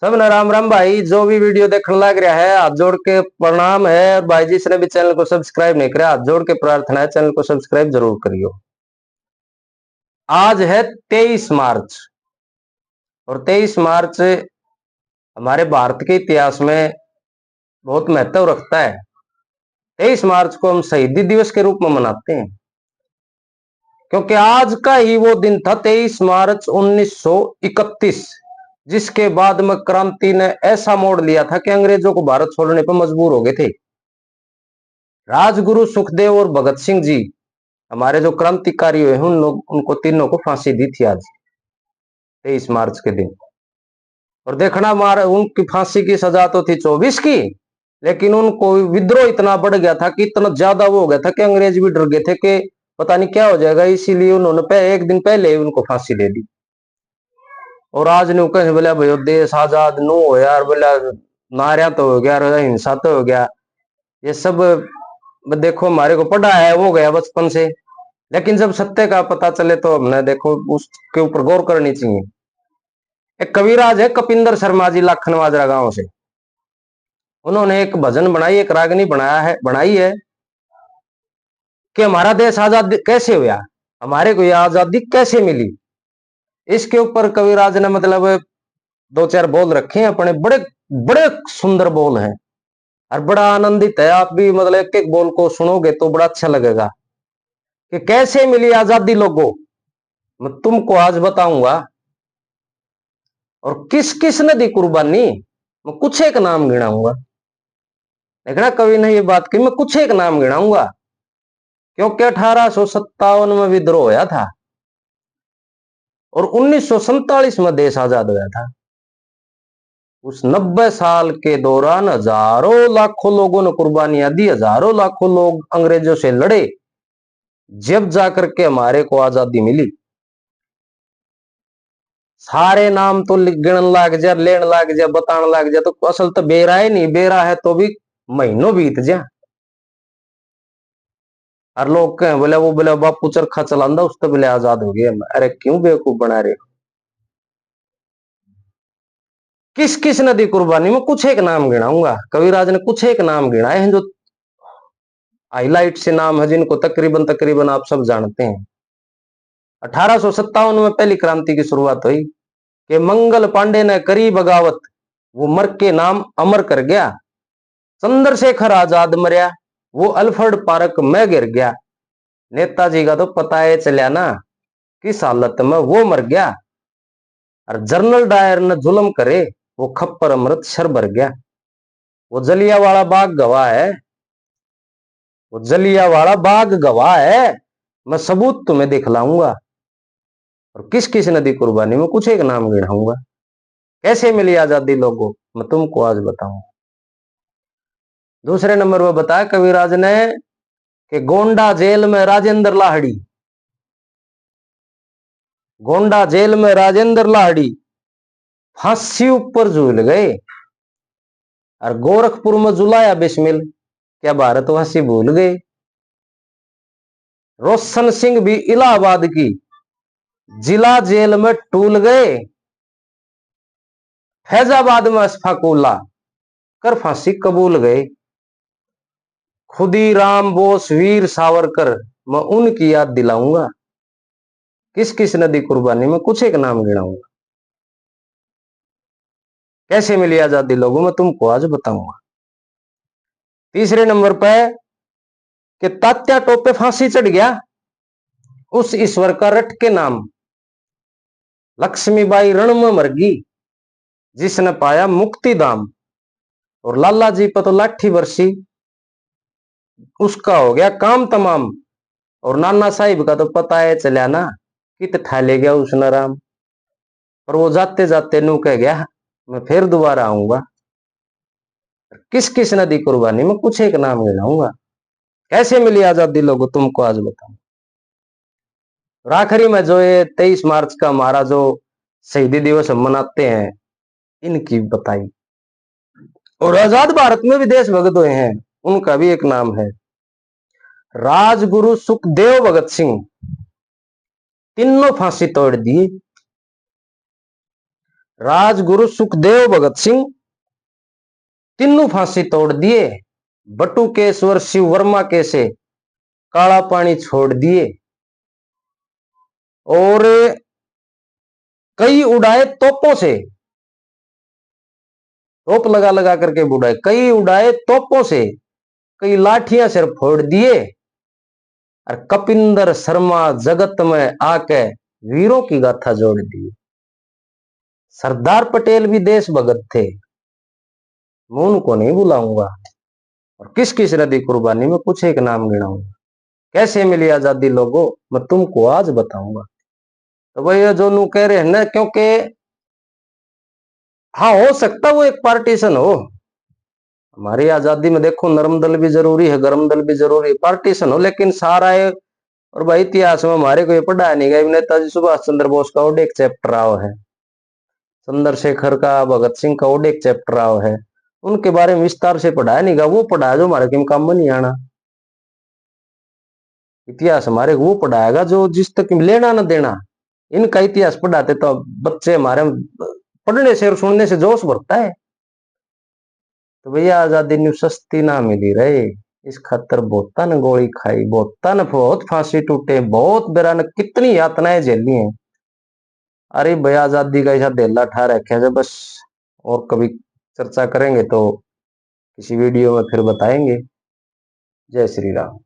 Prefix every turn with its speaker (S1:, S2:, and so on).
S1: सब न राम राम भाई। जो भी वीडियो देखने लग रहा है हाथ जोड़ के प्रणाम है। और भाई जिसने भी चैनल को सब्सक्राइब नहीं किया हाथ जोड़ के प्रार्थना है चैनल को सब्सक्राइब जरूर करियो। आज है 23 मार्च और 23 मार्च हमारे भारत के इतिहास में बहुत महत्व रखता है। 23 मार्च को हम शहीदी दिवस के रूप में मनाते हैं क्योंकि आज का ही वो दिन था 23 मार्च 1931, जिसके बाद में क्रांति ने ऐसा मोड़ लिया था कि अंग्रेजों को भारत छोड़ने पर मजबूर हो गए थे। राजगुरु सुखदेव और भगत सिंह जी हमारे जो क्रांतिकारी हुए हैं उनको तीनों को फांसी दी थी आज 23 मार्च के दिन। और देखना मार उनकी फांसी की सजा तो थी 24 की, लेकिन उनको विद्रोह इतना बढ़ गया था कि इतना ज्यादा वो हो गया था कि अंग्रेज भी डर गए थे कि पता नहीं क्या हो जाएगा, इसीलिए उन्होंने एक दिन पहले उनको फांसी दे दी। और आज नु कहे बोला भाई देश आजाद नो हो यार, बोला नारिया तो हो गया, हिंसा तो हो गया, ये सब देखो हमारे को पढ़ा है वो गया बचपन से, लेकिन जब सत्य का पता चले तो हमने देखो उसके ऊपर गौर करनी चाहिए। एक कविराज है कपिंदर शर्मा जी लाखनवाजरा गांव से, उन्होंने एक भजन बनाई, एक रागनी बनाई है कि हमारा देश आजाद कैसे हुआ, हमारे को यह आजादी कैसे मिली। इसके ऊपर कविराज ने मतलब दो चार बोल रखे हैं अपने, बड़े बड़े सुंदर बोल हैं और बड़ा आनंदित है। आप भी मतलब एक एक बोल को सुनोगे तो बड़ा अच्छा लगेगा कि कैसे मिली आजादी लोगों, मैं तुमको आज बताऊंगा। और किस किस ने दी कुर्बानी, मैं कुछ एक नाम गिनाऊंगा। देखना कवि ने ये बात की, मैं कुछ एक नाम गिनाऊंगा क्योंकि 1857 में विद्रोह होया था और 1947 में देश आजाद हुआ था। उस 90 साल के दौरान हजारों लाखों लोगों ने कुर्बानियां दी, हजारों लाखों लोग अंग्रेजों से लड़े, जब जाकर के हमारे को आजादी मिली। सारे नाम तो गिनन लाग जा, लेन लाग जा, बताने लाग जा तो असल तो बेरा है नहीं, बेरा है तो भी महीनों बीत जा। और लोग कहें बोले वो बोले बापू चरखा चलांदा उस तो बोले आजाद हो गए। अरे क्यों बेवकूफ बना रहे हो। किस किस ने दी कुर्बानी, में कुछ एक नाम गिनाऊंगा। कविराज ने कुछ एक नाम गिनाए हैं जो हाईलाइट से नाम है, जिनको तकरीबन तकरीबन आप सब जानते हैं। 1857 में पहली क्रांति की शुरुआत हुई कि मंगल पांडे ने करी बगावत, वो मर के नाम अमर कर गया। चंद्रशेखर आजाद मरिया, वो अल्फ्रेड पार्क में गिर गया। नेताजी का तो पता है चलिया ना किस हालत में वो मर गया। और जनरल डायर ने जुल्म करे, वो खप्पर अमृत सर भर गया। वो जलियांवाला बाग गवाह है, वो जलियांवाला बाग गवाह है, मैं सबूत तुम्हें दिखलाऊंगा। और किस किस ने दी कुर्बानी, में कुछ एक नाम गिनाऊंगा। कैसे मिली आजादी लोगों, मैं तुमको आज बताऊंगा। दूसरे नंबर पर बताया कविराज ने कि गोंडा जेल में राजेंद्र लाहिड़ी, गोंडा जेल में राजेंद्र लाहिड़ी फांसी ऊपर झूल गए। और गोरखपुर में जुलाया बिस्मिल, क्या भारतवासी भूल गए। रोशन सिंह भी इलाहाबाद की जिला जेल में टूल गए। फैजाबाद में अशफाकुल्ला कर फांसी कबूल गए। खुदीराम बोस वीर सावरकर, मैं उनकी याद दिलाऊंगा। किस किस ने दी कुर्बानी, में कुछ एक नाम गिनाऊंगा। कैसे मिली आजादी लोगों, में तुमको आज बताऊंगा। तीसरे नंबर पर कि तात्या टोपे फांसी चढ़ गया, उस ईश्वर का रट के नाम। लक्ष्मीबाई रण में मर गई, जिसने पाया मुक्ति धाम। और लाला जी पर तो लाठी बरसी, उसका हो गया काम तमाम। और नाना साहिब का तो पता है चलिया ना कित ठा ले गया उसने राम। और वो जाते जाते नू कह गया मैं फिर दोबारा आऊंगा। किस किस ने दी कुर्बानी, में कुछ एक नाम गिनाऊंगा। कैसे मिली आजादी लोगों, तुमको आज बताऊं। और आखिरी में जो ये 23 मार्च का हमारा जो शहीदी दिवस हम मनाते हैं, इनकी बताई। और आजाद भारत में भी देशभक्त हुए हैं, उनका भी एक नाम है राजगुरु सुखदेव भगत सिंह। तीनों फांसी तोड़ दी। राजगुरु सुखदेव भगत सिंह तीनों फांसी तोड़ दिए। बटुकेश्वर शिव वर्मा कैसे काला पानी छोड़ दिए। और कई उड़ाए तोपों से, तोप लगा लगा करके उड़ाए, कई उड़ाए तोपों से, कई लाठियां सिर फोड़ दिए। और कपिंदर शर्मा जगत में आके वीरों की गाथा जोड़ दी। सरदार पटेल भी देश भगत थे, मैं उनको नहीं बुलाऊंगा। और किस किस ने दी कुर्बानी में कुछ एक नाम गिनाऊंगा। कैसे मिली आजादी लोगों, मैं तुमको आज बताऊंगा। तो भैया जो नू कह रहे हैं ना, क्योंकि हाँ हो सकता वो एक पार्टीशन हो। हमारी आजादी में देखो नरम दल भी जरूरी है, गरम दल भी जरूरी है, पार्टीशन हो, लेकिन सारा है। और भाई इतिहास में हमारे को ये पढ़ा नहीं गया, नेताजी सुभाष चंद्र बोस का और एक चैप्टर आओ है, चंद्रशेखर का, भगत सिंह का और एक चैप्टर आओ है, उनके बारे में विस्तार से पढ़ाया नहीं गया। वो पढ़ाया जो हमारे किम काम में नहीं आना। इतिहास हमारे वो पढ़ाएगा जो जिस तक लेना ना देना। इनका इतिहास पढ़ाते तो बच्चे हमारे पढ़ने से और सुनने से जोश बढ़ता है। तो भैया आजादी न्यू सस्ती ना मिली रहे, इस खातर बहुता ने गोली खाई, बहुता ने बहुत फांसी टूटे, बहुत बेरा ने कितनी यातनाएं झेली हैं। अरे भैया आजादी का ऐसा देला ठा रखा है बस। और कभी चर्चा करेंगे तो किसी वीडियो में फिर बताएंगे। जय श्री राम।